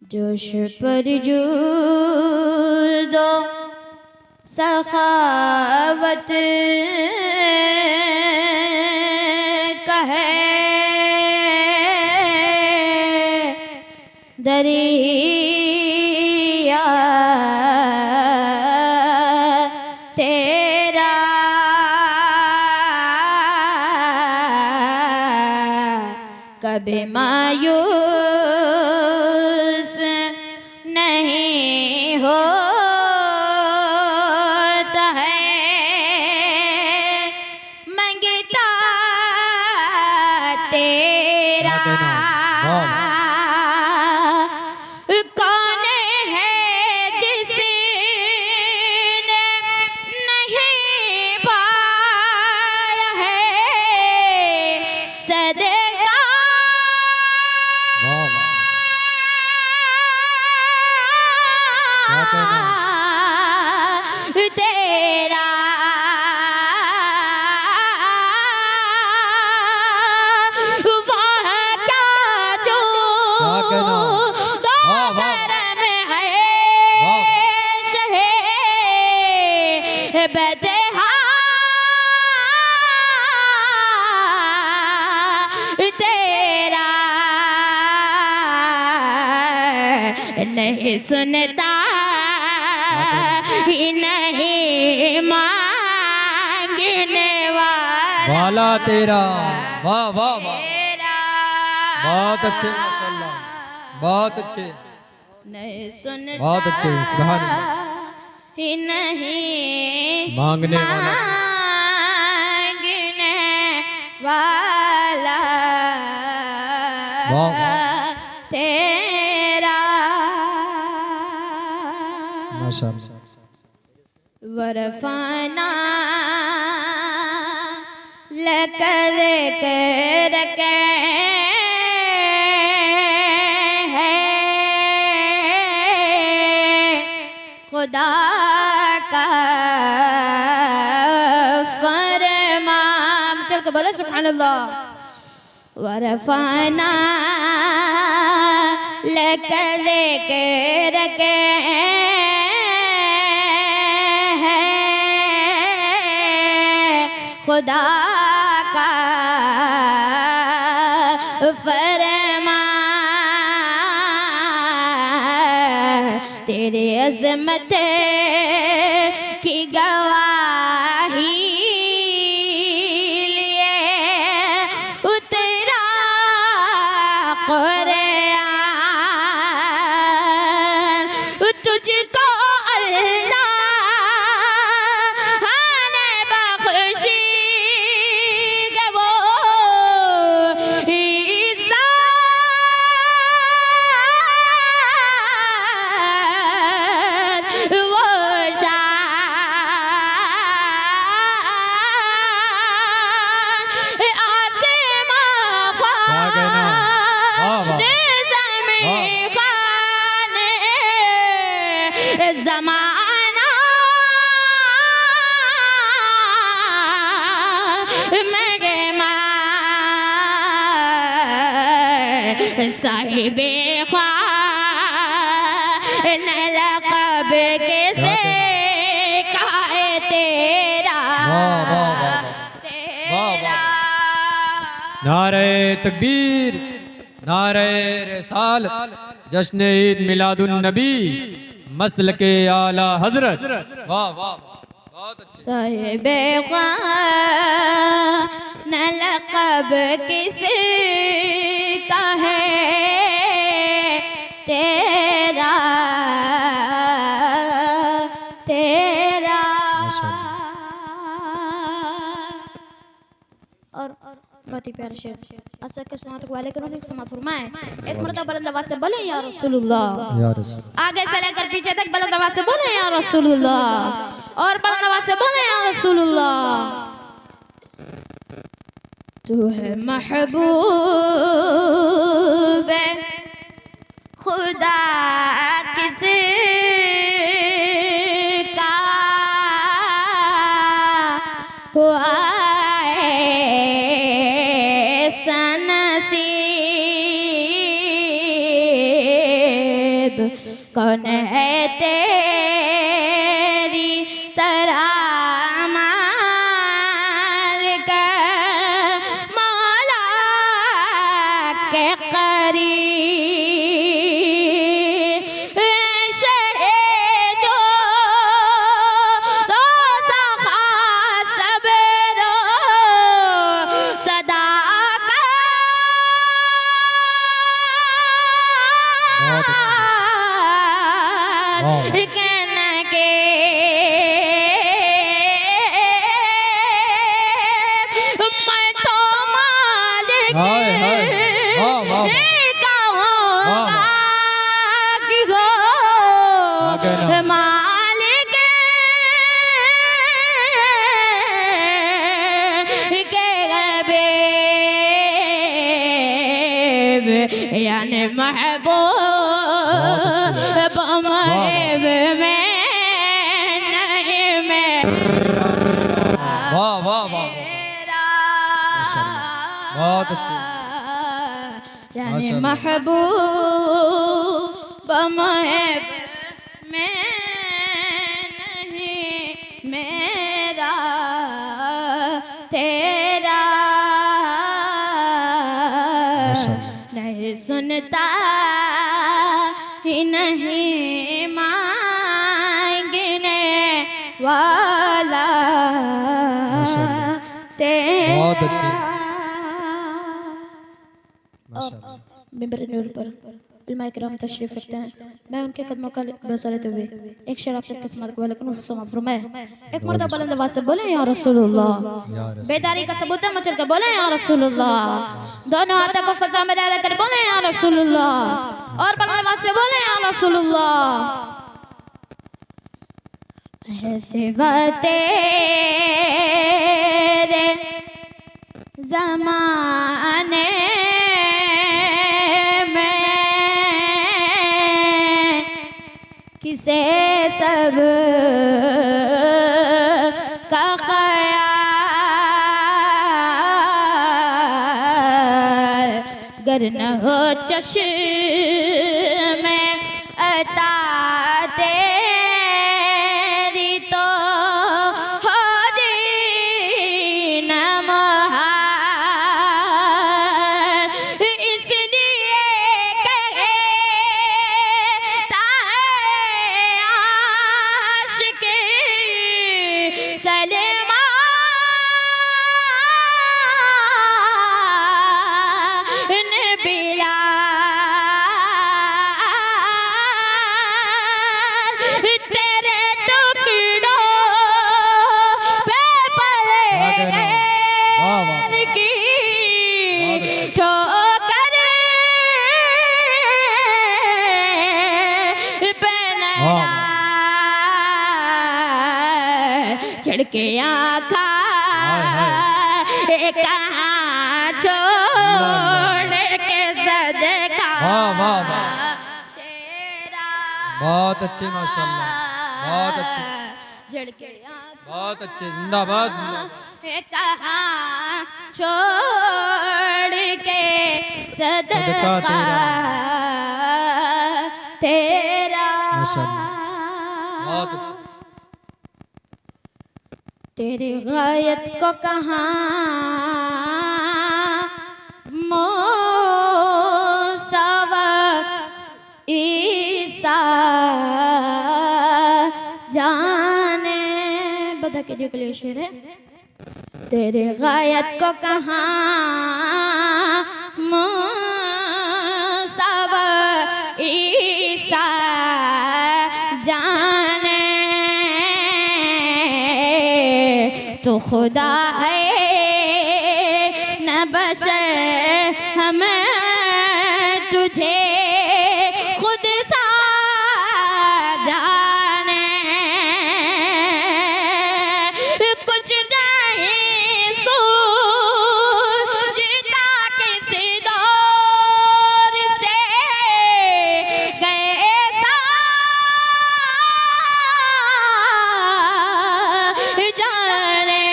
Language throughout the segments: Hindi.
जोश पर जूदो सखावत कहे दरिया तेरा कभी मायूस नहीं होता है, मंगता तेरा कौन है जिसने नहीं पाया है सदका तेरा वह क्या जो दोपहर में है शहे बदहा तेरा नहीं सुनता ही नहीं मांगने वाला तेरा। वाह वाह वाह, बहुत अच्छे माशाल्लाह, बहुत अच्छे, नहीं सुनता बहुत अच्छे, सुभान अल्लाह। ही नहीं मांगने वाला वाह तेरा माशाल्लाह। वरफाना लकर कर के है खुदा का फरमान। चल के बोले सुभान अल्लाह। वरफाना लकर कर के खुदा का फरमान, तेरे अज़मत की गवाही लिए उतरा कुरान। तुझको अल्लाह ज़माना मेरे मां साहिबे ख्वान लक़ब किसे कहे तेरा तेरा। नारे तकबीर, नारे रिसालत, जश्न ईद मिलादुन नबी, मसल के आला हजरत। वाह वाह, बहुत अच्छे। साहिबे ख्वान लक़ब किसका है तेरा तेरा। और बहुत ही प्यारा शेर अस्सलाम वालेकुम समात फरमाए। एक मर्तबा बुलंद आवाज से बोले या रसूलुल्लाह, या रसूल। आगे से लेकर पीछे तक बुलंद आवाज से बोले या रसूलुल्लाह, और बुलंद आवाज से बोले या रसूलुल्लाह। तू है महबूब खुदा किसे का हुआ कौन है तेरी तरह मालिक मौला के करीब शहे जो दो सखा सबरो सदा कहना के मैं तो मालिक कहूँगा कि गो मालिक के गबीब यानी महबूब महब में नहीं में वाह वाह वाह बहुत अच्छे यानी महबूब महब में नहीं मेरा तेरा नहीं सुनता ही नहीं मांगने वाला तेरा। बहुत अच्छे माशाल्लाह। मिंबर नूर पर उलमाए किराम तशरीफ रखते हैं। मैं उनके कदमों का बसा लेते हुए एक शेर आप सबके समात को वालेकुम सलाम फरमाए। एक मर्दा बुलंद आवाज से बोले या रसूलुल्लाह। बेदारी का सबूत है मचल के बोले या रसूलुल्लाह। दोनों हाथों को फजा में डाल कर बोले या रसूलुल्लाह और बुलंद आवाज से बोले या रसूलुल्लाह। है सिवा तेरे ज़माने किसे सब का ख्याल गर न हो चश्मे अता तेरी तो हो दीन महाल इसलिए कहता सलमा बिला तेरे टुकड़ों पे पले की ठोकर चढ़ के आखा कहाँ छोड़ के सदका तेरा। बहुत अच्छे माशाल्लाह बहुत अच्छे चढ़ के बहुत अच्छे जिंदाबाद कहाँ छोड़ के सदका तेरा माशाल्लाह बहुत अच्छे। तेरी गायत को कहाँ मूसा ईसा जाने बता के जो के लिए शेर है। तेरे गायत को कहाँ मूसा ईसा जाने तो खुदा है न बशर हमें तुझे खुद सा जाने कुछ नहीं सूझता किसी दौर से कैसा जाने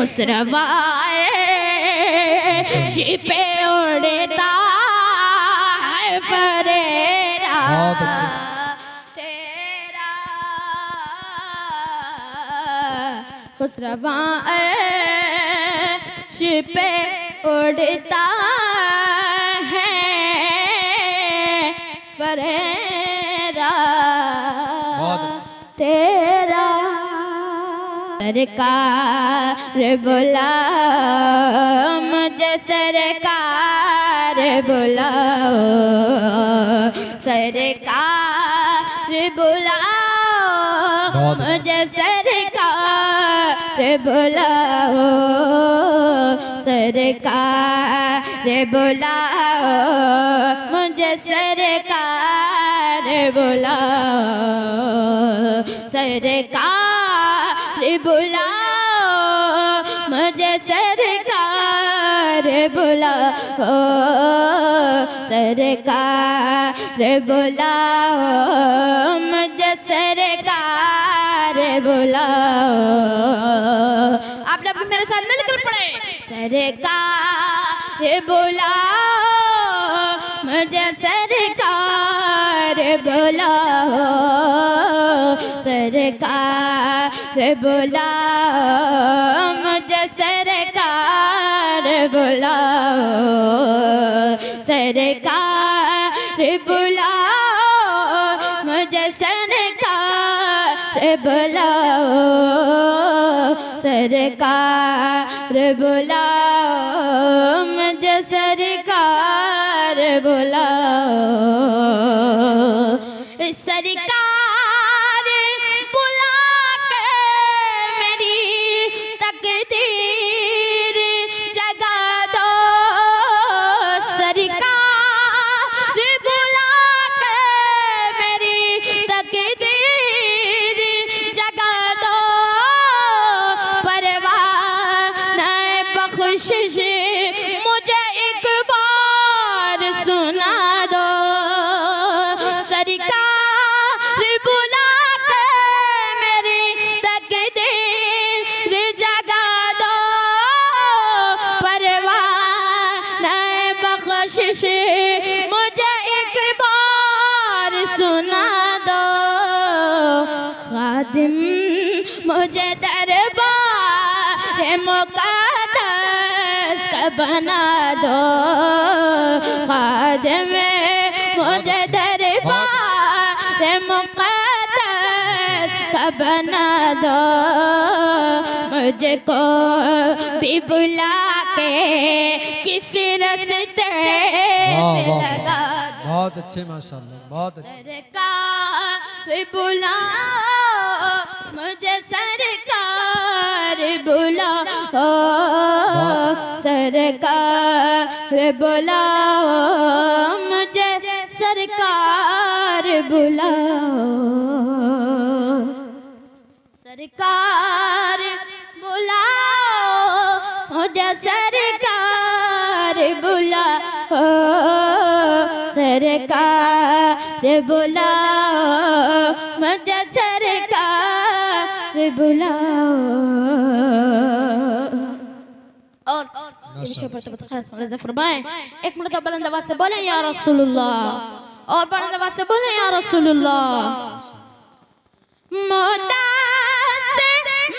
खुसरवाए पे उड़ता है फरेरा बहुत अच्छे। तेरा खुसरवाए पे उड़ता है फरेरा तेरा सरकार बुलाओ मुझे सरकार बुलाओ सरकार बुलाओ मुझे सरकार बुलाओ सरकार बुलाओ मुझे सरकार बुलाओ सरकार बुलाओ मुझे सरकार बुलाओ सरकार बुलाओ मुझे सरकार बुलाओ। आप लोग मेरे साथ मिलकर पढ़े सरकार बुलाओ मुझे सरकार बुलाओ सरकार बुलाओ मुझे सरकार बुलाओ सरकार बुलाओ मुझे सरकार बुलाओ सरकार बुलाओ मुझे सरकार बुलाओ सरकार बुला के मेरी तकदीर जगा दो सरकार बुला के मेरी तकदीर जगा दो परवाना बख्शिश मुझे एक बार सुना दो सरकार बुला के मेरी तकदीर जगा दो परवाना बख्शिश मुझे एक बार सुना दो खादिम मुझे दरबार मुक़द्दस का बना दो खादिम मुझे दरबार मुक़द्दस का बना दो मुझको भी बुला के किसी रास्ते से लगा दो। बहुत अच्छे माशाल्लाह बहुत अच्छे। सरकार बुलाओ मुझे सरकार बुलाओ सरकार बुलाओ मुझे सरकार बुलाओ सरकार बुलाओ मुझे सरकार बुलाओ सरकार बुलाओ मुझे सरकार बुलाओ। और विषय पर तो खास मौज़ा फरमाएं एक मर्तबा बुलंद आवाज से बोले या रसूलुल्लाह और बुलंद आवाज से बोले या रसूलुल्लाह मोहताज से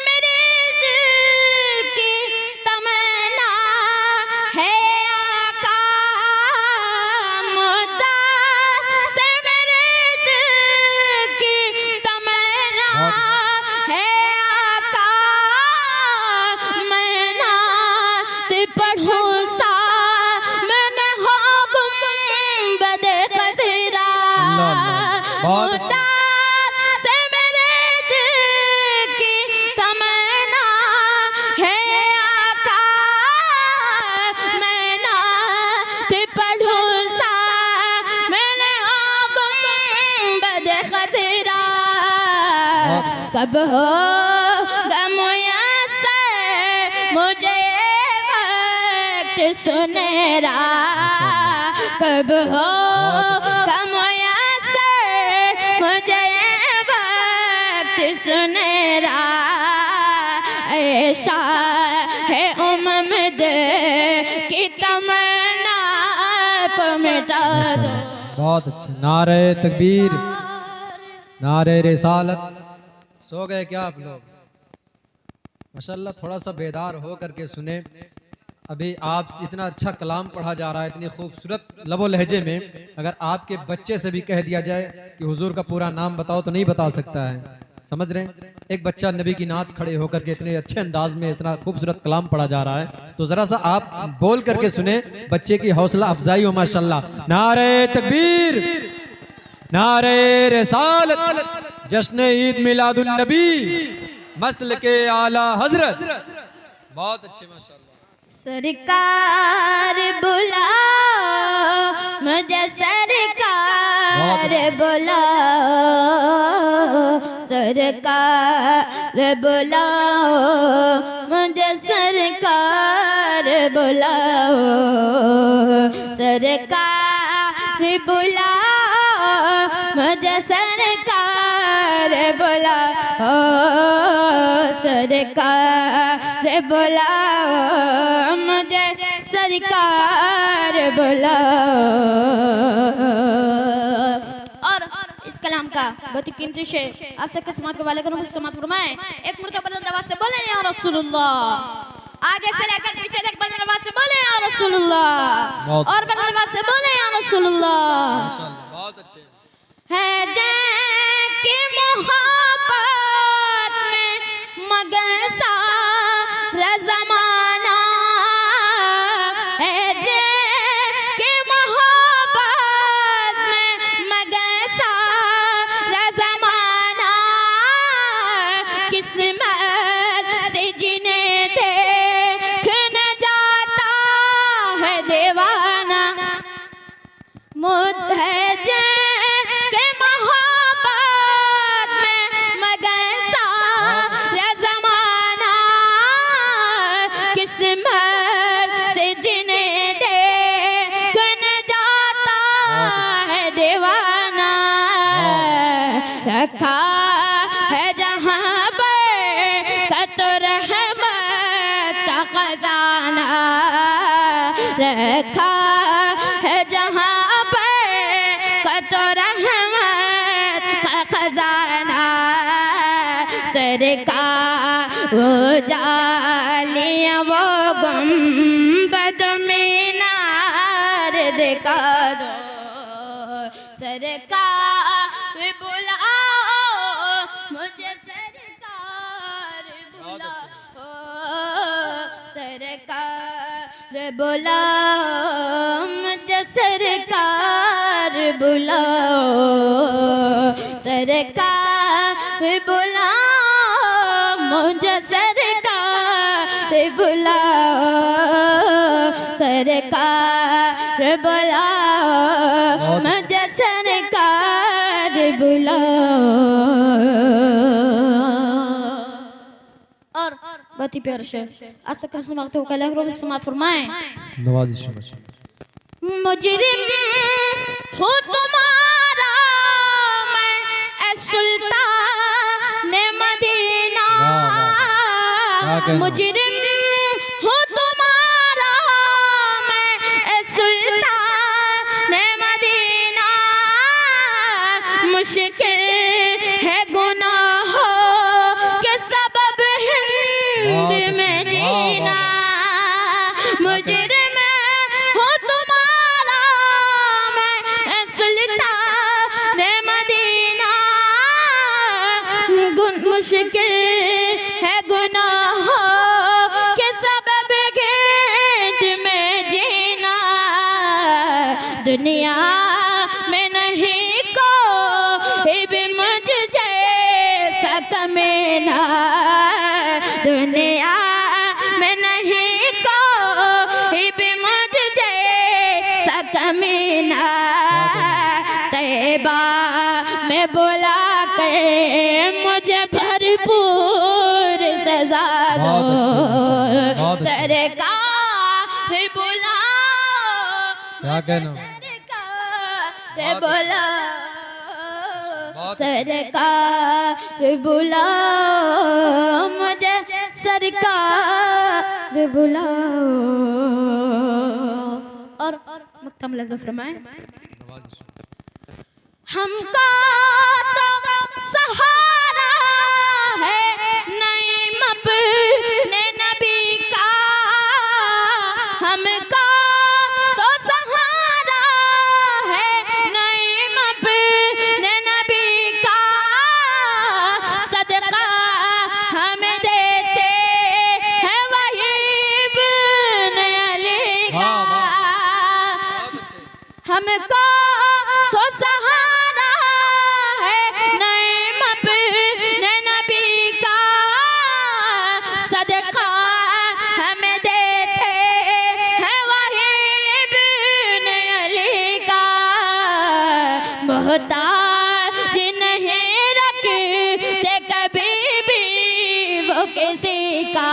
मेरे दिल की तमन्ना है आका मोहताज से मेरे दिल की तमन्ना है आका मैं नात पढ़ूं सा मैंने हो गुंबद खज़रा बहुत अच्छे। कब होगा मुयस्सर मुझे वक्त सुनहरा कब होगा मुयस्सर मुझे वक्त सुनहरा ऐसा है उम्मद की तमन्ना को मिटा दो। बहुत अच्छे। नारे तकबीर, नारे रिसालत। सो गए क्या आप लोग? माशाल्लाह, थोड़ा सा बेदार हो करके सुने। अभी आप इतना अच्छा कलाम पढ़ा जा रहा है, इतनी खूबसूरत लबो लहजे में। अगर आपके बच्चे से भी कह दिया जाए कि हुजूर का पूरा नाम बताओ तो नहीं बता सकता है। समझ रहे हैं? एक बच्चा नबी की नात खड़े होकर के इतने अच्छे अंदाज में इतना खूबसूरत कलाम पढ़ा जा रहा है, तो जरा सा आप बोल करके सुने, बच्चे की हौसला अफजाई हो। माशाल्लाह। नारे तकबीर, नारे रिसालत, जश्न ईद मिलादुन नबी, मसल के आला हजरत। बहुत अच्छे माशाल्लाह। सरकार बुलाओ मुझे, सरकार बुलाओ, सरकार बुलाओ मुझे, सरकार बुलाओ, सरकार बुलाओ मुझे, सरकार बुलाओ, सरकार बुलाओ मुझे, सरकार बुलाओ। और इस कलाम का बहुत ही कीमती शेर आप सबके समात के वाले को समात फरमाए। एक मरतबा बुलंद आवाज से बोले या रसूलुल्लाह। आगे से लेकर पीछे तक बुलंद आवाज से बोले या रसूलुल्लाह। और बुलंद आवाज से बोले या रसूलुल्लाह। माशाल्लाह, बहुत अच्छे। है जैकी मोहब्बत में मगर सारा ज़माना, है जैकी मोहब्बत में मगर सारा ज़माना, किस्मत से जिन्हें देख न जाता है दीवाना, मुद्दत के मोहब्बत में मगर सारा ज़माना, किस्मत से जिन्हें देख न जाता है दीवाना, रखा है जहाँ पर कत रहमत का खजाना, रखा है जहाँ पर कत रहमत का खजाना, सरकार वो जालियां वो गुंबद मीनार दिखा दो, सरकार बुलाओ मुझे, सरकार बुलाओ, सरकार बुलाओ मुझे, सरकार बुलाओ, सरकार बुलाओ मुझे, सरकार बुलाओ, सरकार बुलाओ मुझे, सरकार बुलाओ। और बहुत ही प्यारा शेर आज तक हम सुनाते हो, कल अगर समात फरमाएं। नवाजिश माशाल्लाह। मुजरिम हो तुम्हारा मैं ए सुल्तान मदीना, मुजरिम हो तुम्हारा मैं ए सुल्तान मदीना, मुश्किल है गुनाहों के सबब हिंद में जीना, मुजरिम हो तुम्हारा मैं सुल्तान मदीना, मुश्किल है गुनाहों के सबब हिंद में जीना, दुनिया में नहीं कोई भी मुझ जैसा कमीना, दुनिया में नहीं कोई भी मुझ जैसा कमीना, तैबा में बुला कर मुझे भरपूर सजा दो, सरकार बुलाओ, क्या कहना, सरकार बुलाओ, सरकार बुलाओ मुझे, सरकार बुलाओ। और मुक्तम लज़्ज़त फरमाए। हमको तो सहारा है नईम अपने नबी का, हमको तो सहारा है नईम अपने नबी का, सदका हम देते हैं वही इब्ने अली का। हमको तो सहारा है नईम अपने नबी का, सदका हम देते हैं वही इब्ने अली का। मोहताज नहीं रखते कभी भी वो किसी का,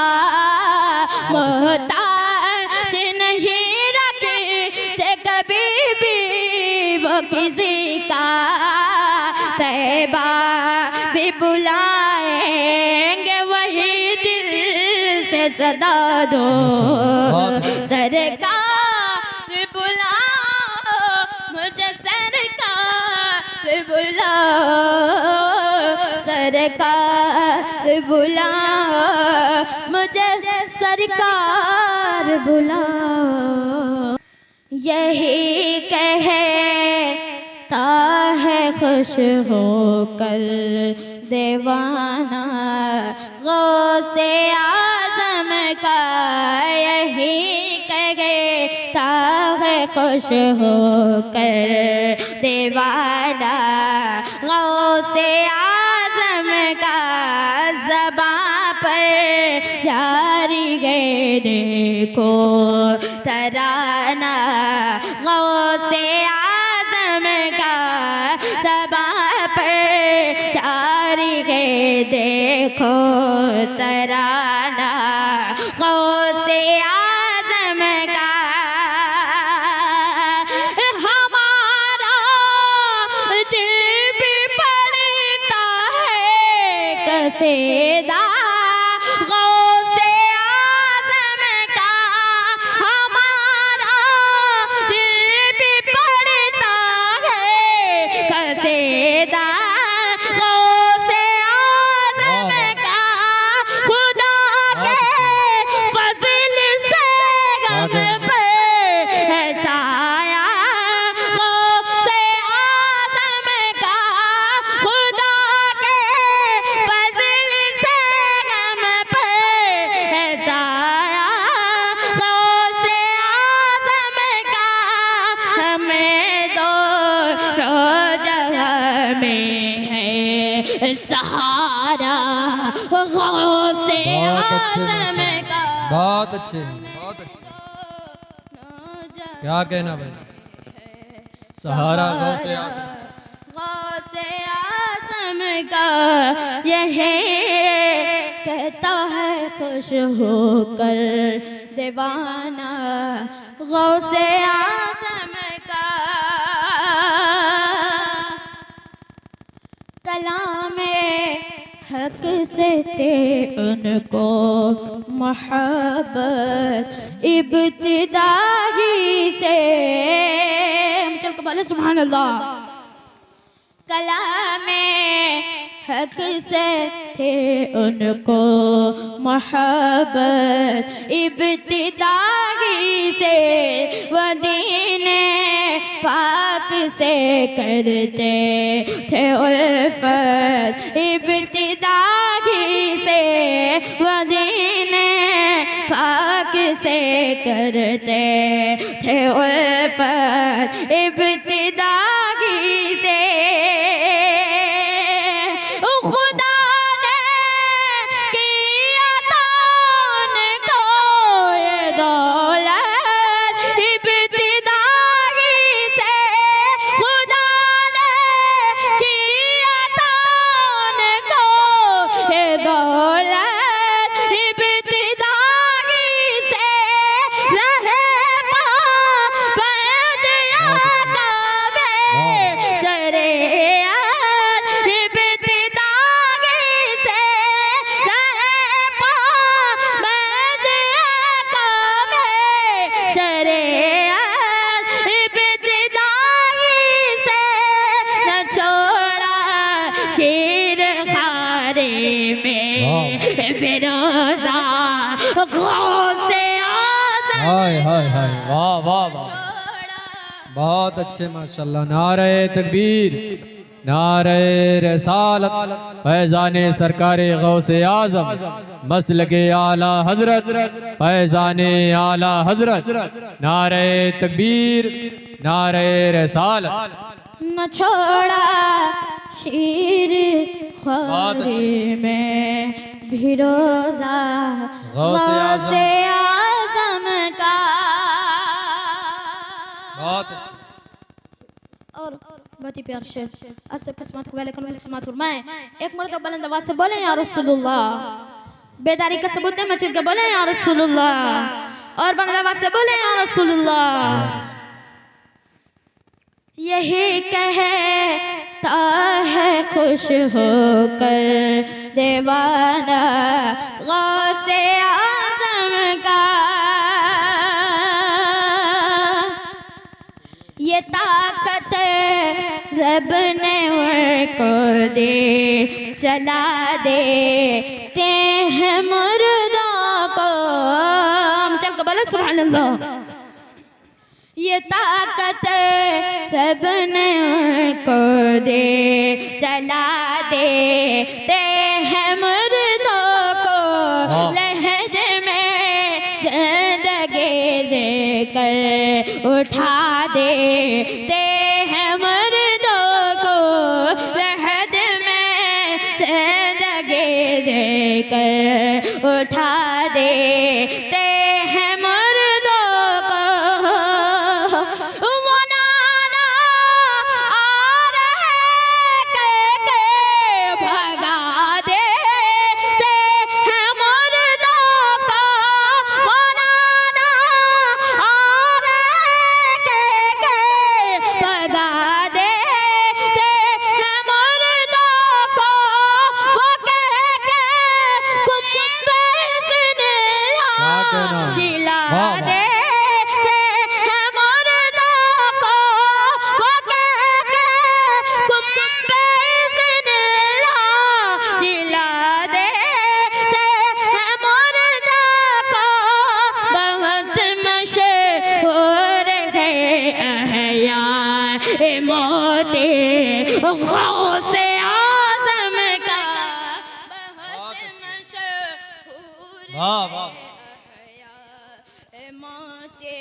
मोहताज नहीं रखते कभी भी वो किसी का। तैबा भी बुलाएंगे वही दिल से सदा दो, सरकार बुलाओ मुझे, सरकार बुलाओ, सरकार बुलाओ मुझे, सरकार बुलाओ। यही कहता है खुश होकर दीवाना गौसे आज़म का, यही कहता है खुश होकर दीवाना गौसे आज़म का। ज़बां पर जारी गए देखो तराना गौसे आज़म का, ज़बां पर जारी गए देखो तराना गौसे आज़म का। हमारा दिल भी पड़ता है कसीदा गौसे आज़म का, हमारा दिल भी पड़ता है कसीदा गौसे आज़म का। खुदा के फज़ल से गम पे है साया गौसे आज़म का, खुदा के फज़ल से गम पे है साया गौसे आज़म का। हमें दो रोज़ा में है सहारा गौसे आज़म का। बहुत अच्छे, बहुत अच्छे। क्या कहना भाई, सहारा गौसे आज़म, गौसे आज़म का। यह कहता है खुश होकर दीवाना गौसे आज़म का। कलामे हक से थे उनको मोहब्बत इब्तिदाई से। चल के बोले सुभान अल्लाह। कलामे हक से थे उनको मोहब्बत इब्तिदाई से, वो दीने पाक से करते थे उल्फत इब्तिदाई से, वो दीने पाक से करते थे उल्फत इब्तिदाई से। खुदा ने किया था उनको ये दौलत इब्तिदाई से, खुदा ने किया था उनको ये दौलत इब्तिदाई से। रहे पाबंद आका शरीयत इब्तिदाई से, रहे हाय हाय हाय, वाह वाह वाह, बहुत अच्छे माशाल्लाह। नारे तकबीर, नारे रसालत, फैज़ाने सरकारे गौसे आज़म, मसलके आला हजरत, फैज़ाने आला हजरत। नारे तकबीर, नारे रसालत। न छोड़ा शीर बहुत ख्वारी में भी रोजा गौसे गौसे आज़म का। बहुत अच्छे। और बहुत ही प्यार शेर आप सब किस्मत को वाले किस्मत फरमाए। एक मर्तबा बुलंद आवाज से बोले या रसूलुल्लाह, बेदारी का सबूत है मचल के बोले या रसूलुल्लाह, और बुलंद आवाज से बोले या रसूलुल्लाह। यही कहता है खुश होकर दीवाना गौसे आज़म का। ये ताकत रब ने उनको दे चला देते हैं मुर्दों को। हम चल के बोले सुभान अल्लाह। ये ताकत रब ने उनको दे चला देते हैं मुर्दों को। लहद में जिंदगी देकर उठा देते हैं मुर्दों को। लहद में जिंदगी देकर उठा देते हैं मुर्दों को। वो नाना आ रहे के भगा देते हैं मुर्दों को। वो नाना आ रहे के भगा देते हैं मुर्दों को। वो कह के कुंभे से खिला देते हैं मुर्दों को। वो कह के कुंभे से खिला देते हैं मुर्दों को। बहुत मशहूर है अहयाए मोती गौसे आज़म का। बहुत मशहूर वाह वाह, मोते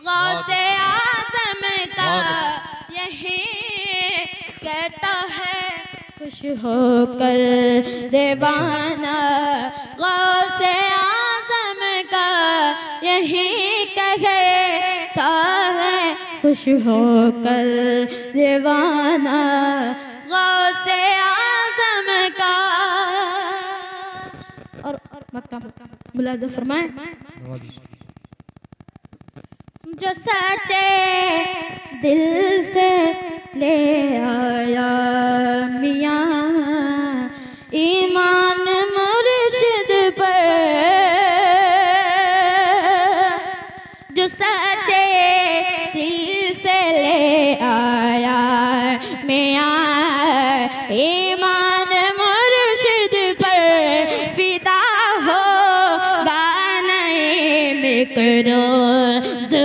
गौसे आज़म का। यही कहता है खुश होकर दीवाना गौसे आज़म का। यही कहता है खुश होकर दीवाना गौसे आज़म का। और मक्का मुलाज़ा फरमाए। जो सच्चे दिल से ले आया मियाँ ईमान मुर्शिद पर। जो सच्चे दिल से ले आया मियाँ ईमान मुर्शिद पर। फिदा होगा नहीं मिकरो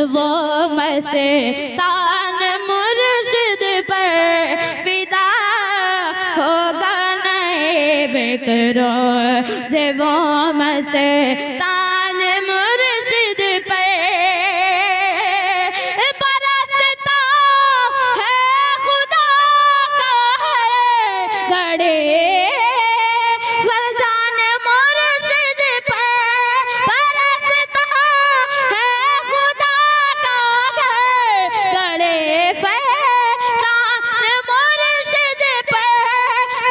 वो मस्तान मुर्शिद पर। फिदा होगा नहीं बिकरो वो मस्तान मुर्शिद पर। बरसता है खुदा का है गड़े फरजान मुर्शिद पर। बरसता है खुदा का है गड़े फरजान मुर्शिद पर।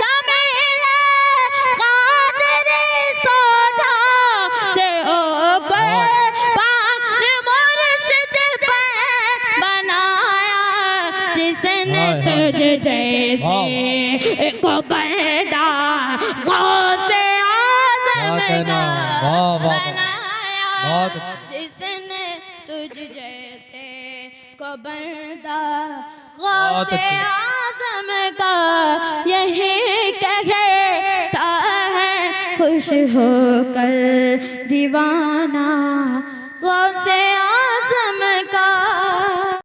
जमीले कादरे सोजा से होकर पान मुर्शिद पर बनाया जिसने तुझ जैसे को पैदा गौसे आज़म का बनाया। जिसने तुझ जैसे को बंदा गौसे आज़म का। यही कहता है खुश होकर दीवाना गौसे